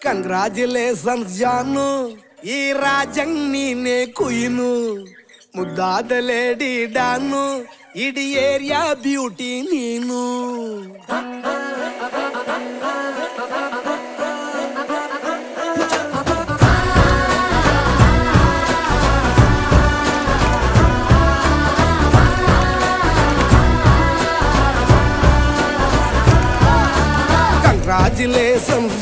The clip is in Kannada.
ಕಂಗ್ರಾಚುಲೇಷನ್ಸ್ ಜಾನು, ಈ ರಾಜಂಗ್ ನೀನೆ ಕುಯ್ನು, ಮುದ್ದಾದ ಲೇಡಿ ಡಾನು, ಇಡೀ ಏರಿಯಾ ಬ್ಯೂಟಿ ನೀನು. Congratulations